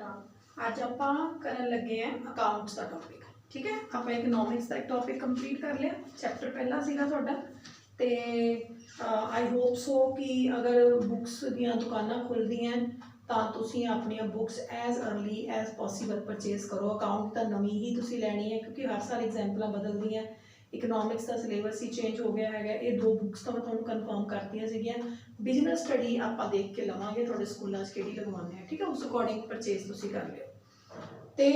बेटा अज आप करन लगे हैं अकाउंट्स का टॉपिक। ठीक है, आप इकनॉमिक्स का एक टॉपिक कंप्लीट कर लिया। चैप्टर पहला सीगा तुहाडा ते आई होप सो कि अगर बुक्स दियां दुकानां खुलदियां तां तुसीं अपनियां books as early as possible purchase करो। अकाउंट तो नवीं ही तुसीं लैनी है क्योंकि हर साल एग्जाम्पलां बदलदियां। इकनॉमिक्स का सिलेबस ही चेंज हो गया है। ये दो बुक्स तो मैं तुहानूं कन्फर्म करतियां सीगियां। बिजनेस स्टडी आप देख के लवांगे तुहाडे स्कूलों किहड़ी लगवाने हैं। ठीक है, उस अकॉर्डिंग परचेज तुसीं कर लिओ। तो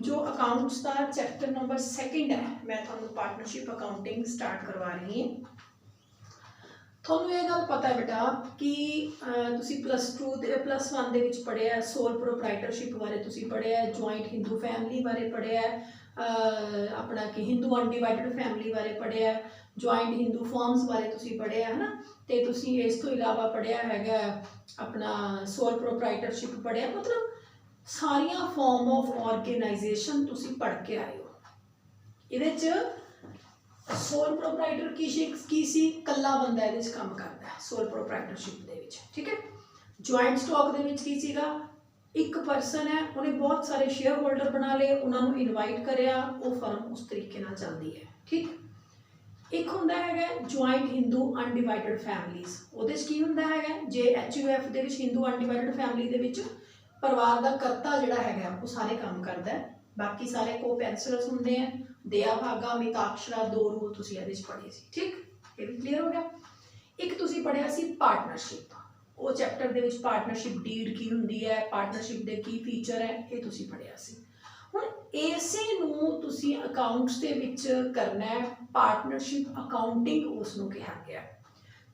जो अकाउंट्स का चैप्टर नंबर 2 है, मैं तुहानूं पार्टनरशिप अकाउंटिंग स्टार्ट करवा रही हूँ। ਤੁਹਾਨੂੰ ਇਹ ਗੱਲ ਪਤਾ ਹੈ बेटा कि ਤੁਸੀਂ +2 ਤੇ +1 ਦੇ ਵਿੱਚ ਪੜ੍ਹਿਆ ਸੋਲ ਪ੍ਰੋਪਰਾਈਟਰਸ਼ਿਪ ਬਾਰੇ ਤੁਸੀਂ ਪੜ੍ਹਿਆ, ਜੁਆਇੰਟ ਹਿੰਦੂ ਫੈਮਿਲੀ ਬਾਰੇ ਪੜ੍ਹਿਆ, ਆਪਣਾ ਕਿ ਹਿੰਦੂ ਅਨਡਿਵਾਈਡਡ ਫੈਮਿਲੀ ਬਾਰੇ ਪੜ੍ਹਿਆ, ਜੁਆਇੰਟ ਹਿੰਦੂ ਫਰਮਸ ਬਾਰੇ ਤੁਸੀਂ ਪੜ੍ਹਿਆ ਹੈ ਨਾ। ਤੇ ਤੁਸੀਂ ਇਸ ਤੋਂ ਇਲਾਵਾ ਪੜ੍ਹਿਆ ਹੈਗਾ ਆਪਣਾ ਸੋਲ ਪ੍ਰੋਪਰਾਈਟਰਸ਼ਿਪ पढ़िया। मतलब सारिया फॉर्म ऑफ ऑर्गेनाइजेशन तुसी पढ़ के आए हो। ये सोल प्रोपराइटर की सी कला बंदा ये काम करता है सोल प्रोपराइटरशिप दे विच। ठीक है, जॉइंट स्टॉक दे विच की सीगा, एक परसन है उन्हें बहुत सारे शेयर होल्डर बना ले, उन्होंने इनवाइट करिया, वो फर्म उस तरीके नाल चलदी है। ठीक, एक हुंदा है जॉइंट हिंदू अनडिवाइडड फैमिलीज। उहदे च की हुंदा है जे HUF दे विच हिंदू अनडिवाइडड फैमिली दे विच परिवार का करता जिहड़ा है वो सारे काम करता है, बाकी सारे को पेंसिलर्स होंगे हैं, दया भागा मिताक्षरा दो रूल तुसीं इहदे च पढ़े सी। ठीक, ये भी क्लीयर हो गया। एक तुसीं पढ़िया सी पार्टनरशिप, वो चैप्टर दे विच पार्टनरशिप डीड की हुंदी है, पार्टनरशिप दे की फीचर है, ये तुसीं पढ़िया सी। हुण इसे नूं तुसीं अकाउंट्स दे विच करना है, पार्टनरशिप अकाउंटिंग उसनूं कहा गया।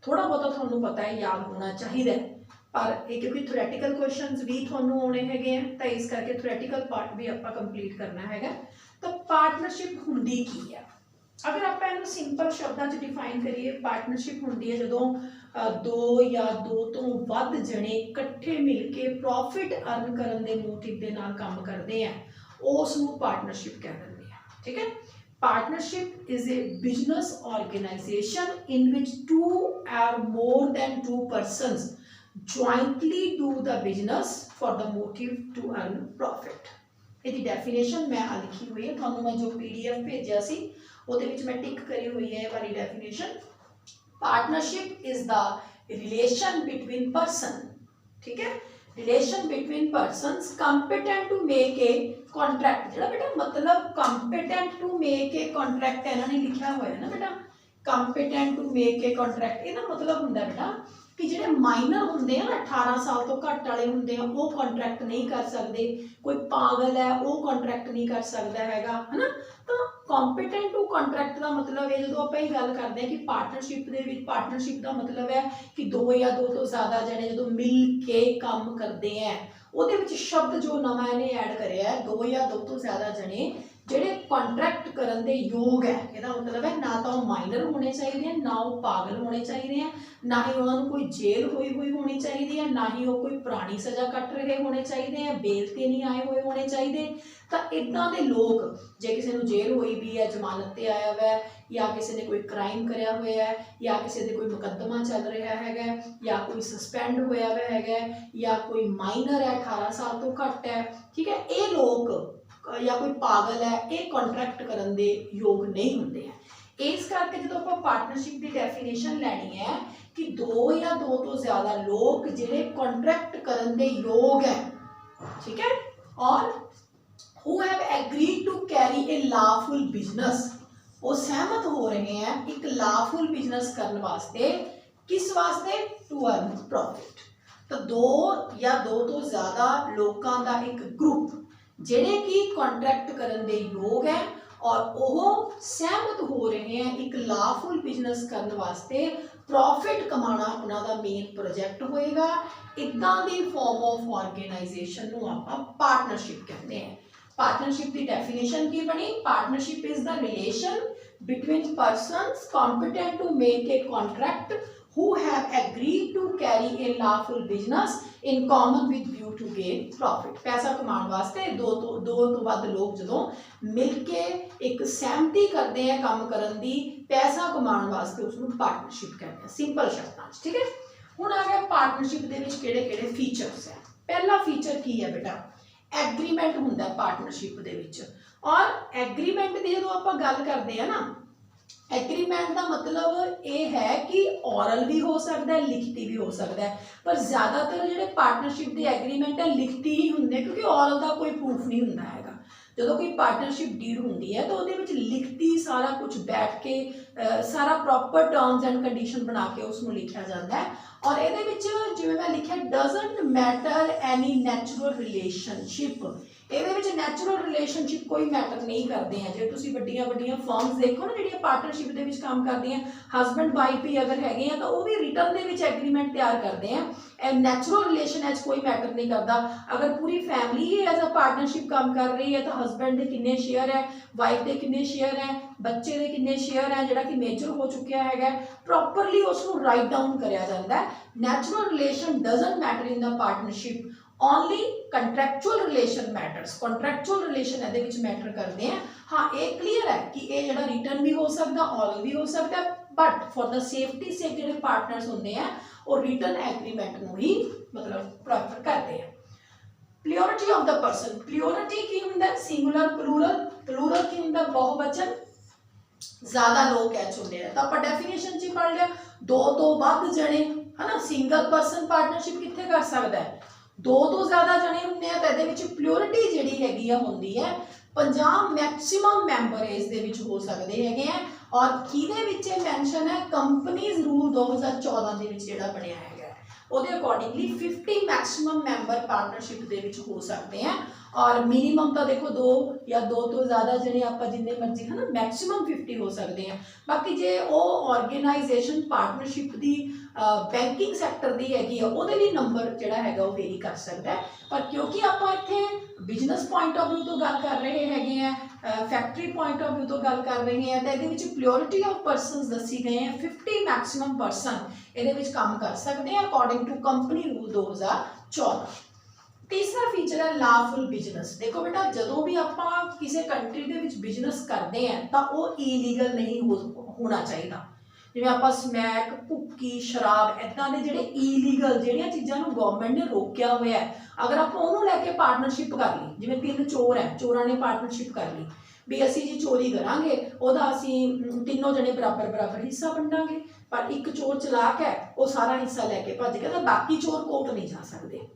थोड़ा बहुता तुहानूं पता है, याद होना चाहिए, पर क्योंकि थोरैटिकल क्वेश्चनस भी तुहानूं आने हैगे हैं तो इस करके थोरैटिकल पार्ट भी आपां कंप्लीट करना है। तो पार्टनरशिप हुंदी की है, अगर आप इन्हूं सिंपल शब्दां च डिफाइन करिए, पार्टनरशिप हुंदी है जदों दो या दो तो वध जने इकट्ठे मिल के प्रॉफिट अर्न करन दे मोटिव दे नाल काम करदे हैं, उसनूं पार्टनरशिप कह दिंदे हैं। ठीक है, partnership is a business organisation in which 2 or more than 2 persons jointly do the business for the motive to earn profit। इसकी डेफिनेशन मैं लिखी हुई है, थानू मैं जो PDF भेजा सी ਉਹਦੇ ਵਿੱਚ मैं टिक करी हुई है ये वाली definition. Partnership is the relation between person. ठीक है, relation between persons competent to make a contract. ਜਿਹੜਾ बेटा मतलब competent to make a contract है इन्होंने लिखा हुआ है ना बेटा, competent to make a contract. ਇਹਦਾ मतलब ਹੁੰਦਾ बेटा कि ਜਿਹੜੇ माइनर होंगे ना 18 साल तो घट वाले होंगे वो कॉन्ट्रैक्ट नहीं कर सकते, कोई पागल है वो कॉन्ट्रैक्ट नहीं कर सकता हैगा, है ना। तो कॉम्पिटेंट टू कॉन्ट्रैक्ट का मतलब है जो आप गल करते हैं कि पार्टनरशिप के पार्टनरशिप का मतलब है कि 2 या 2 तो ज़्यादा जने जो मिल के काम करते हैं, वो शब्द जो नवा इन्हें ऐड कराया है 2 या 2 तो ज़्यादा जने ਜਿਹੜੇ कॉन्ट्रैक्ट करने के योग है। ਇਹਦਾ मतलब है ना तो माइनर होने चाहिए, ना वो पागल होने चाहिए, ना ही उन्होंने कोई जेल हुई होनी चाहिए, ना ही वो कोई पुरानी सज़ा कट रहे होने चाहिए, बेल ते नहीं आए हुए होने चाहिए। तो इदां दे लोग जे किसी को जेल हुई भी है, जमानत ते आया हुआ है, या किसी ने कोई क्राइम कराया हुआ है, या किसी ने कोई मुकदमा चल रहा है, या कोई सस्पेंड होया हुआ है, या कोई माइनर है 18 साल तो घट है। ठीक है, ये लोग या कोई पागल है ये कॉन्ट्रैक्ट करने दे योग नहीं होंगे हैं। इस करके जो आप पार्टनरशिप की डेफिनेशन लैनी है कि 2 या 2 तो ज़्यादा लोग जिहड़े कॉन्ट्रैक्ट करने दे योग है, ठीक है, और who have agreed to carry a lawful business, वो सहमत हो रहे हैं एक लॉफुल बिजनेस करने वास्ते। किस वास्ते? To earn profit. तो 2 या 2 तो ज़्यादा लोगों का एक ग्रुप जिहड़े कि कॉन्ट्रैक्ट करने दे योग है और वह सहमत हो रहे हैं एक लॉफुल बिजनेस करने वास्ते, प्रॉफिट कमाना उन्होंने मेन प्रोजेक्ट होएगा। इदां दी फॉर्म ऑफ ऑर्गेनाइजेशन नूं आपां पार्टनरशिप कहते हैं। पार्टनरशिप की डेफिनेशन की बनी, partnership is the relation between persons competent to make a contract who have agreed to carry a lawful business in common with view to gain profit। पैसा कमाने वास्ते दो तो वध लोग जो मिल के एक सहमति करते हैं काम करने दी, पैसा कमाने वास्ते उसको पार्टनरशिप कहते हैं सिंपल शब्दों। ठीक है, हुण आ गया पार्टनरशिप दे विच किहड़े-किहड़े फीचर्स है। पहला फीचर की है बेटा, एग्रीमेंट हुंदा पार्टनरशिप दे विच। और एग्रीमेंट की जो आप गल करते हैं ना, एग्रीमेंट का मतलब ये है कि औरल भी हो सकता है, लिखती भी हो सकता है, पर ज़्यादातर जो पार्टनरशिप के एग्रीमेंट है लिखती ही होंगे, क्योंकि औरल का कोई प्रूफ नहीं होंदा है। जो कोई पार्टनरशिप डीड होंगी है तो वो लिखती सारा कुछ बैठ के सारा प्रॉपर टर्म्स एंड कंडीशन बना के उसमें लिखा जाता है। और ये जिवें मैं लिखा doesn't matter any natural relationship, ये नैचुरल रिलेशनशिप कोई मैटर नहीं करते हैं। जो तुम वड्डियां वड्डियां फर्म्स देखो ना जी पार्टनरशिप के काम करती हैं, हसबैंड वाइफ ही अगर है तो वो भी रिटर्न के एग्रीमेंट तैयार करते हैं। नैचुरल रिलेशन है कोई मैटर नहीं करता। अगर पूरी फैमिली ही एज अ पार्टनरशिप काम कर रही है तो हसबैंड के कितने शेयर है, वाइफ के कितने शेयर है, बच्चे के कितने शेयर है जोड़ा कि मेजर हो चुका है, प्रॉपरली उसको राइट डाउन कराया जाता है। Natural relation doesn't matter in the partnership, only contractual relation matters. Contractual relation ये मैटर करते हैं। हाँ ये क्लीयर है कि ये जो रिटर्न भी हो सकता, ऑरल भी हो सकता, बट फॉर द सेफ्टी से जो पार्टनर्स होंगे हैं वो रिटर्न एग्रीमेंट को ही मतलब प्रेफर करते हैं। Purity of the person, purity की होंगे सिंगुलर, प्लूरल, प्लूरल की होंगे बहुवचन, ज्यादा लोग कैच होंगे हैं। तो आप डेफिनेशन च पढ़ लिया, दो तो वध जने है ना, सिंगल पर्सन पार्टनरशिप कितने कर सकता है, दो तो ज्यादा जने होंगे हैं। तो ये प्योरिटी जी हैगी होंगी है 50 मैक्सीमम मैंबर एज दे विच हो सकते हैं। और किहदे मैंशन है कंपनीज रूल 2014 के जोड़ा बनया है ਉਹਦੇ अकॉर्डिंगली 50 मैक्सीमम मैंबर पार्टनरशिप दे विच हो सकते हैं। और मिनीमम तो देखो 2 या 2 तो ज़्यादा जने आप जिन्ने मर्जी है ना, मैक्सीमम 50 हो सकते हैं। बाकी जे वो ऑर्गेनाइजेशन पार्टनरशिप की बैंकिंग सैक्टर की हैगी वो नंबर जोड़ा है वो वेरी कर सकता है। पर क्योंकि आप इतने बिजनेस पॉइंट ऑफ व्यू तो गल कर रहे हैं, फैक्ट्री पॉइंट ऑफ व्यू तो गल कर रहे हैं, तो ये प्योरिटी ऑफ परसनस दसी गए हैं। 50 मैक्सीमम परसन ये काम कर सकते हैं अकॉर्डिंग टू कंपनी रूल 2014। तीसरा फीचर है लाफुल बिजनेस। देखो बेटा जो भी आप किसी कंट्री के बिजनेस करते हैं तो वो इलीगल नहीं होना चाहिए। जिवें आप स्मैक, भुक्की, शराब इदा के जोड़े इलीगल जोड़िया चीज़ों को गवर्नमेंट ने रोकया हुआ है, अगर आप उन्होंने लैके पार्टनरशिप कर ली, जिवें 3 चोर है, चोरों ने पार्टनरशिप कर ली भी असी जी चोरी करांगे, वह असी तीनों जने बराबर बराबर हिस्सा वंडांगे, पर एक चोर चलाक है वो सारा हिस्सा लैके भज गया, तो बाकी चोर कोर्ट नहीं जा सकते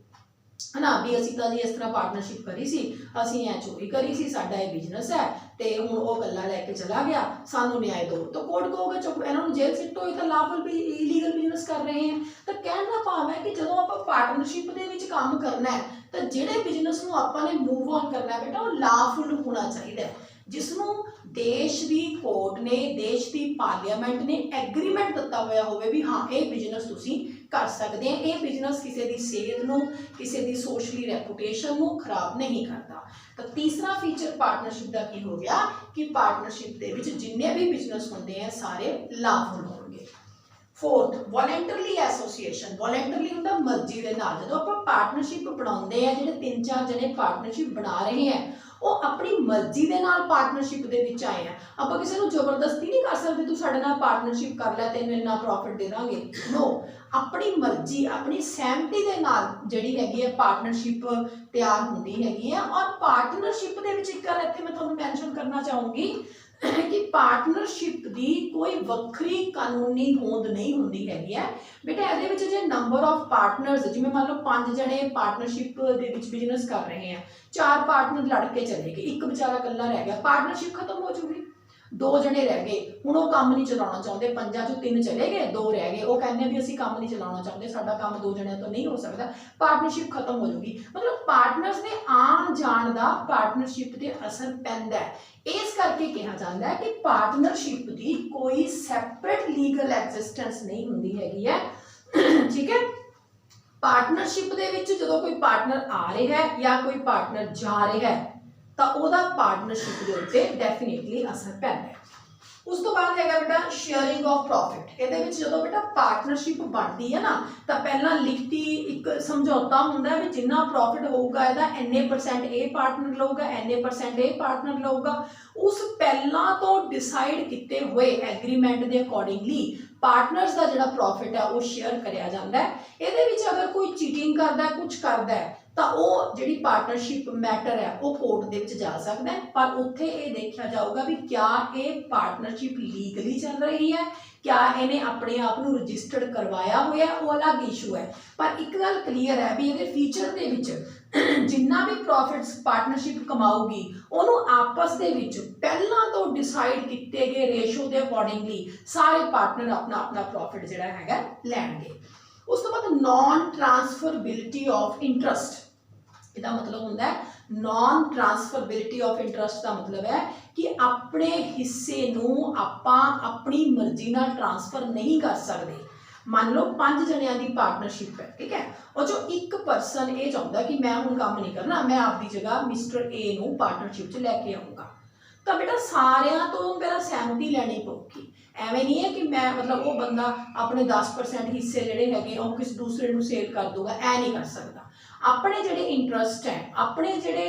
है ना भी असी तो जी इस तरह पार्टनरशिप करी सी, असी ऐ चोरी करी सी, साडा ये बिजनेस है तो हुण वो कल्ला लैके चला गया, सानू न्याय दो, तो कोर्ट कहोगे चुप इन्हों जेल सिट्टो, ये तो लाफुल भी इलीगल बिजनेस कर रहे हैं। तो कहने का भाव है कि जो आप पार्टनरशिप के काम करना है तो जिहड़े बिजनेस को आपने मूव ऑन करना है बेटा वो लाफुल होना चाहिए, जिसनों देश की कोर्ट ने, देश की पार्लीमेंट ने एग्रीमेंट दिता हुआ हो भी हाँ ये बिजनेस तुसी कर सकते हैं, ये बिजनेस किसी की सेहत को, किसी की सोशली रेपूटेशन को खराब नहीं करता। तो तीसरा फीचर पार्टनरशिप का की हो गया कि पार्टनरशिप के जिन्ने भी बिजनेस होंगे हैं सारे लाफुल होंगे। फोर्थ वॉलेंटरली एसोसीएशन, वॉलेंटरली होंगे मर्जी के नाल। जो आप पार्टनरशिप बनाते हैं, जो 3-4 जने पार्टनरशिप बना रहे हैं वो अपनी मर्जी के नाल पार्टनरशिप के विच आए हैं। आप किसी को जबरदस्ती नहीं कर सकते तू साडे नाल पार्टनरशिप कर लै तैनूं इन्ना प्रॉफिट दे देंगे, नो, अपनी मर्जी अपनी सहमति के नाल जिहड़ी हैगी है पार्टनरशिप तैयार होंदी हैगी है। और पार्टनरशिप के विच एक गल इत्थे मैं तुहानूं मैंशन करना चाहूँगी कि पार्टनरशिप की कोई वक्री कानूनी होंद नहीं होंदी हैगी है बेटा। ये जो नंबर ऑफ पार्टनर्स जिवें मान लो 5 जने पार्टनरशिप के बिजनेस कर रहे हैं, 4 पार्टनर लड़के चले गए, एक बेचारा कल्ला रह गया, पार्टनरशिप खत्म हो चुकी, 2 जने रह गए, हुण वो काम नहीं चलाना चाहते, 5 चों 3 चले गए, 2 रह गए, वो कहते भी असीं काम नहीं चलाना चाहते, साडा काम 2 जणियां तो नहीं हो सकता, पार्टनरशिप खत्म हो जाएगी। मतलब पार्टनर्स ने आन जान का पार्टनरशिप ते असर पैंदा है। इस करके कहा जाता है कि पार्टनरशिप की कोई सैपरेट लीगल एग्जिस्टेंस नहीं होंदी हैगी है, ठीक है। पार्टनरशिप दे विच जदों कोई पार्टनर आ रहा है या कोई पार्टनर जा रहा है तो वह पार्टनरशिप के उत्ते डेफिनेटली असर पैंदा है। उस तो बाद है बेटा शेयरिंग ऑफ प्रॉफिट। ये जो बेटा पार्टनरशिप बनती है ना तो पहला लिखती एक समझौता होंगे भी जिन्ना प्रॉफिट होगा यदा इन्ने % ए पार्टनर लऊगा, इन्ने % ए पार्टनर लऊगा, उस पहला तो डिसाइड किए हुए एग्रीमेंट के अकॉर्डिंगली पार्टनर्स का जो प्रॉफिट है वो शेयर कराया जाता है। ये अगर कोई चीटिंग करता है, कुछ करता है ਤਾਂ ਉਹ ਜਿਹੜੀ ਪਾਰਟਨਰਸ਼ਿਪ ਮੈਟਰ ਹੈ ਉਹ ਕੋਰਟ ਦੇ ਵਿੱਚ ਜਾ ਸਕਦਾ ਹੈ, ਪਰ ਉੱਥੇ ਇਹ ਦੇਖਿਆ ਜਾਊਗਾ ਵੀ ਕਿਆ ਇਹ ਪਾਰਟਨਰਸ਼ਿਪ ਲੀਗਲੀ ਚੱਲ ਰਹੀ ਹੈ, क्या इन्हें अपने आप को रजिस्टर्ड करवाया हुआ है, वो अलग इशू है। पर एक गल क्लीयर है भी ये फीचर के विच जिन्ना भी प्रॉफिट्स पार्टनरशिप कमाऊगी उन्होंने आपस के विच पहला तो डिसाइड किए गए रेशो के अकॉर्डिंगली सारे पार्टनर अपना अपना प्रॉफिट जिहड़ा हैगा लैणगे। उस तो बाद नॉन ट्रांसफरबिलिटी ऑफ इंटरस्ट, इसका मतलब होंदा है नॉन ट्रांसफरबिलिटी ऑफ इंटरस्ट का मतलब है कि अपने हिस्से नूं आपां अपनी मर्जी नाल ट्रांसफर नहीं कर सकते। मान लो 5 जणियां दी पार्टनरशिप है, ठीक है, और जो एक परसन ये चाहता कि मैं हुण काम नहीं करना, मैं आपकी जगह मिस्टर ए नूं पार्टनरशिप च लैके आऊँगा, तो बेटा सारियां तो मेरा सहमति लैनी पऊगी। एवें नहीं है कि मैं मतलब वो बंदा अपने 10% हिस्से जिहड़े हैगे वो किसी दूसरे नूं सेल कर दूगा, ऐ नहीं कर सकता। अपने जिहड़े इंटरस्ट है, अपने जिहड़े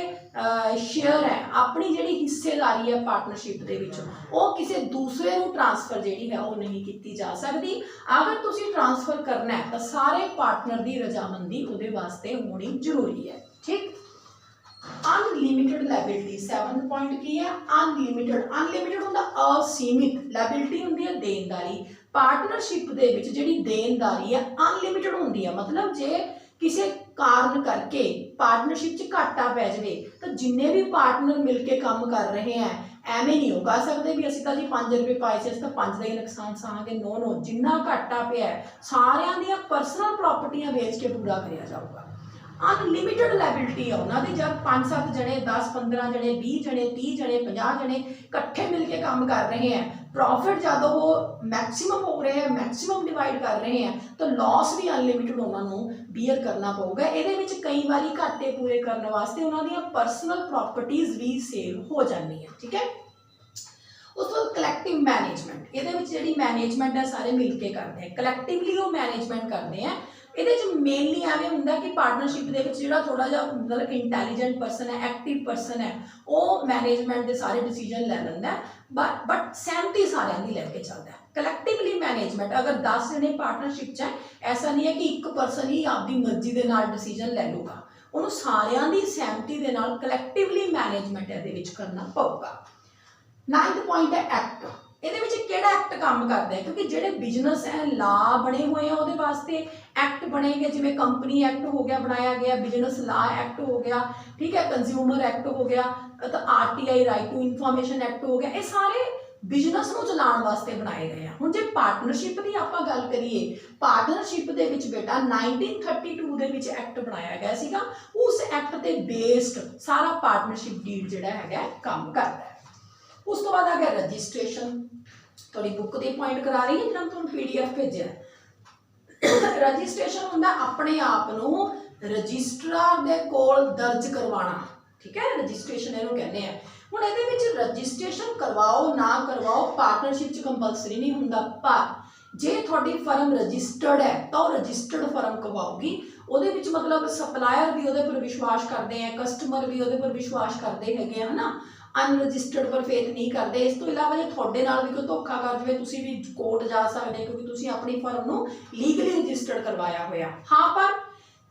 शेयर है, अपनी जिहड़ी हिस्सेदारी है पार्टनरशिप दे विच वो किसी दूसरे नूं ट्रांसफर जिहड़ी है वो नहीं की जा सकती। अगर तुसीं ट्रांसफर करना है तो सारे पार्टनर की रजामंदी उहदे वास्ते होनी जरूरी है, ठीक। अनलिमिटेड लायबिलिटी 7 पॉइंट की है अनलिमिटेड। अनलिमिटेड होंदा असीमित, लायबिलिटी होंदी है देनदारी। पार्टनरशिप दे विच जिहड़ी देनदारी है अनलिमिटेड होंदी है, मतलब जे किसी कारण करके पार्टनरशिप च घाटा पै जाए तो जिन्ने भी पार्टनर मिलके काम कर रहे हैं एवें नहीं हो कह सकते भी असीं तां जी 5 रुपए पाए से तो 5 का ही नुकसान सहांगे। नो नो, जिन्ना घाटा पिया सारियां दियां पर्सनल प्रॉपर्टियां बेच के पूरा करिया जाऊगा। अनलिमिटेड लायबिलिटी है उन्होंने, जब 5-7 जने 10-15 जने 20 जने 30 जने 50 जने इकट्ठे मिलके काम कर रहे हैं, प्रॉफिट ज़्यादा वो मैक्सिमम हो रहे हैं, मैक्सिमम डिवाइड कर रहे हैं, तो लॉस भी अनलिमिटेड उन्होंने बीयर करना पऊगा। ये कई बार घाटे पूरे करने वास्ते उन्होंने पर्सनल प्रॉपर्टीज भी सेल हो जानी है, ठीक है। उस बाद कलैक्टिव मैनेजमेंट, ये जी मैनेजमेंट है सारे मिलके करते हैं, कलैक्टिवली वो मैनेजमेंट करते हैं। ये मेनली एवं होंगे कि पार्टनरशिप के जो थोड़ा जा मतलब इंटैलीजेंट परसन है, एक्टिव परसन है, वो मैनेजमेंट के सारे डिसीजन ले लेंदा है, बट सहमति सारिਆਂ ਦੀ लैके चलता है। कलैक्टिवली मैनेजमेंट अगर 10 जने पार्टनरशिप च है, ऐसा नहीं है कि एक परसन ही आपकी मर्जी के नाल डिसीजन ले लूगा, उन्होंने सारिਆਂ ਦੀ सहमति के नाल कलैक्टिवली मैनेजमेंट ये करना पऊगा। 9th पॉइंट है एक्ट। ये किहड़ा एक्ट काम करता है, क्योंकि जिहड़े बिजनेस है ला बने हुए हैं वो वास्ते एक्ट बनेंगे, जिवें कंपनी एक्ट हो गया बनाया गया, बिजनेस ला एक्ट हो गया, ठीक है, कंज्यूमर एक्ट हो गया, तो RTI right to information act हो गया, ये सारे बिजनेस को चलाने वास्ते बनाए गए हैं। हुण जे पार्टनरशिप की आपां गल करिए, पार्टनरशिप दे विच बेटा 1932 दे विच एक्ट बनाया गया सीगा, उस एक्ट ते बेस्ड सारा पार्टनरशिप डीड जिहड़ा हैगा काम करता है। उस तो बाद आ गया रजिस्ट्रेशन, थोड़ी बुक की पॉइंट करा रही है जो तुम PDF भेजा। रजिस्ट्रेशन होंदा अपने आप नूं रजिस्ट्रार दे कोल दर्ज करवाना, ठीक है, रजिस्ट्रेशन इहनूं कहने हैं। हुण इहदे विच रजिस्ट्रेशन करवाओ ना करवाओ पार्टनरशिप च कंपलसरी नहीं हुंदा, पर जे थोड़ी फर्म रजिस्टर्ड है तो रजिस्टर्ड फर्म करवाओगी, ਉਹਦੇ ਵਿੱਚ मतलब सप्लायर भी ਉਹਦੇ पर विश्वास करते हैं, कस्टमर भी ਉਹਦੇ पर विश्वास करते हैगे है ना, अनरजिस्टर्ड पर फेथ नहीं करते। इस तो इलावा जो थोड़े नाल भी कोई धोखा कर जाए तुसीं भी कोर्ट जा सकते, क्योंकि तुसीं अपनी फर्म नूं लीगली रजिस्टर्ड करवाया होया। हाँ, पर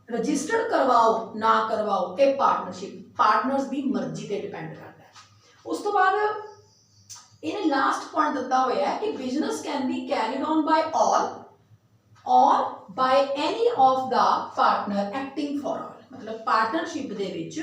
रजिस्टर्ड करवाओ ना करवाओ ये पार्टनर्स की मर्जी पर डिपेंड करता है। उस तो बाद इन्हें लास्ट पॉइंट दिता होया है कि business can be carried on by all or by any of the partner acting for all, मतलब पार्टनरशिप दे विच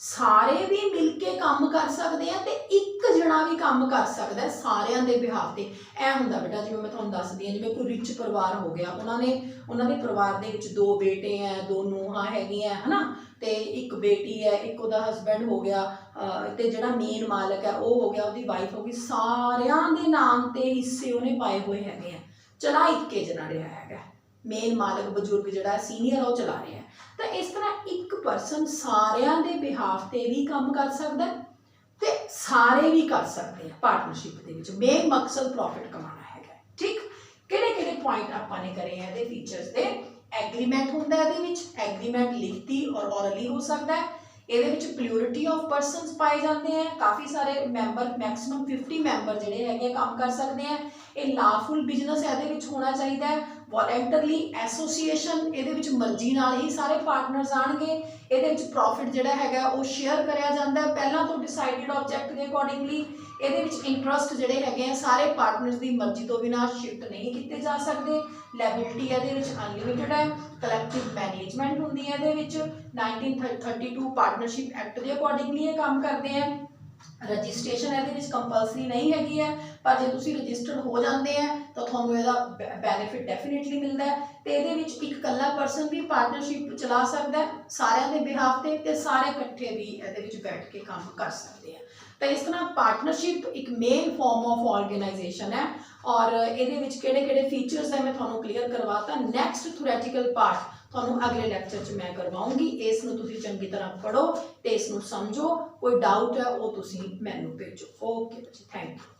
सारे भी मिलके काम कर सकते हैं तो एक जना भी काम कर सकता है सारिਆਂ ਦੇ बिहाफ ते। ऐ हुंदा बेटा जिवें मैं तुहानूं दसदी हां, जिवें कोई रिच परिवार हो गया, उन्होंने परिवार दे विच 2 बेटे हैं, 2 ਨੂੰਹਾਂ हैगियां है ना, तो एक बेटी है, एक उहदा हसबैंड हो गया, तो जिहड़ा मेन मालक है वो हो गया, उसकी वाइफ हो गई, सारिਆਂ ਦੇ नाम ते हिस्से उन्हें पाए हुए हैगे हैं, चला इक्के जना रहा है, मेन मालक बजुर्ग जिहड़ा सीनियर वो चला रहा है। तो इस तरह एक परसन सारिਆਂ ਦੇ बिहाफ ते भी काम कर सकता है तो सारे भी कर सकते हैं पार्टनरशिप के विच। मेन मकसद प्रॉफिट कमाना है, ठीक। किहड़े पॉइंट आपां ने करे हैं, फीचर्स दे एग्रीमेंट होंदा है, एग्रीमेंट लिखती और ऑरली हो सकता है, ये प्लूरिटी ऑफ परसनस पाए जाते हैं, काफ़ी सारे मैंबर मैक्सिमम 50 मैंबर जिहड़े हैगे काम कर सकते हैं। ये लाफुल बिजनेस ये होना चाहिए, ਵੋਲੰਟਰਲੀ ਐਸੋਸੀਏਸ਼ਨ, ਇਹਦੇ ਵਿੱਚ ਮਰਜ਼ੀ ਨਾਲ ਹੀ ਸਾਰੇ ਪਾਰਟਨਰਸ ਆਣਗੇ। ਇਹਦੇ ਵਿੱਚ ਪ੍ਰੋਫਿਟ ਜਿਹੜਾ ਹੈਗਾ ਉਹ ਸ਼ੇਅਰ ਕਰਿਆ ਜਾਂਦਾ ਹੈ ਪਹਿਲਾਂ ਤੋਂ ਡਿਸਾਈਡਡ ਆਬਜੈਕਟ ਦੇ ਅਕੋਰਡਿੰਗਲੀ। ਇਹਦੇ ਵਿੱਚ ਇੰਟਰਸਟ ਜਿਹੜੇ ਹੈਗੇ ਆ ਸਾਰੇ ਪਾਰਟਨਰਸ ਦੀ ਮਰਜ਼ੀ ਤੋਂ ਬਿਨਾਂ ਸ਼ਿਫਟ ਨਹੀਂ ਕੀਤੇ ਜਾ ਸਕਦੇ। ਲਾਇਬਿਲਿਟੀ ਇਹਦੇ ਵਿੱਚ ਅਨਲਿਮਿਟਡ ਹੈ। ਕਲੈਕਟਿਵ ਮੈਨੇਜਮੈਂਟ ਹੁੰਦੀ ਹੈ ਇਹਦੇ ਵਿੱਚ। 1932 ਪਾਰਟਨਰਸ਼ਿਪ ਐਕਟ ਦੇ ਅਕੋਰਡਿੰਗਲੀ ਇਹ ਕੰਮ ਕਰਦੇ ਆ। ਰਜਿਸਟ੍ਰੇਸ਼ਨ ਇਹਦੇ ਵਿੱਚ ਕੰਪਲਸਰੀ ਨਹੀਂ ਹੈਗੀ ਹੈ, ਪਰ ਜੇ ਤੁਸੀਂ ਰਜਿਸਟਰਡ ਹੋ ਜਾਂਦੇ ਆ ਤਾਂ ਤੁਹਾਨੂੰ ਇਹਦਾ ਬੈਨੀਫਿਟ ਡੈਫੀਨੇਟਲੀ ਮਿਲਦਾ ਹੈ। ਤੇ ਇਹਦੇ ਵਿੱਚ ਇੱਕ ਇਕੱਲਾ ਪਰਸਨ ਵੀ ਪਾਰਟਨਰਸ਼ਿਪ ਚਲਾ ਸਕਦਾ ਹੈ ਸਾਰਿਆਂ ਦੇ ਬਿਹਾਫ ਤੇ ਸਾਰੇ ਇਕੱਠੇ ਵੀ ਇਹਦੇ ਵਿੱਚ ਬੈਠ ਕੇ ਕੰਮ ਕਰ ਸਕਦੇ ਆ। ਤਾਂ ਇਸ ਤਰ੍ਹਾਂ ਪਾਰਟਨਰਸ਼ਿਪ ਇੱਕ ਮੇਨ ਫਾਰਮ ਆਫ ਆਰਗੇਨਾਈਜੇਸ਼ਨ ਹੈ। ਔਰ ਇਹਦੇ ਵਿੱਚ ਕਿਹੜੇ ਕਿਹੜੇ ਫੀਚਰਸ ਹੈ ਮੈਂ ਤੁਹਾਨੂੰ ਕਲੀਅਰ ਕਰਵਾਤਾ। ਨੈਕਸਟ ਥਿਓਰੈਟੀਕਲ ਪਾਰਟ ਤੁਹਾਨੂੰ ਅਗਲੇ ਲੈਕਚਰ 'ਚ ਮੈਂ ਕਰਵਾਉਂਗੀ। ਇਸ ਨੂੰ ਤੁਸੀਂ ਚੰਗੀ ਤਰ੍ਹਾਂ ਪੜ੍ਹੋ ਤੇ ਇਸ ਨੂੰ ਸਮਝੋ। ਕੋਈ ਡਾਊਟ ਹੈ ਉਹ ਤੁਸੀਂ ਮੈਨੂੰ ਭੇਜੋ। ਓਕੇ ਜੀ, ਥੈਂਕ ਯੂ।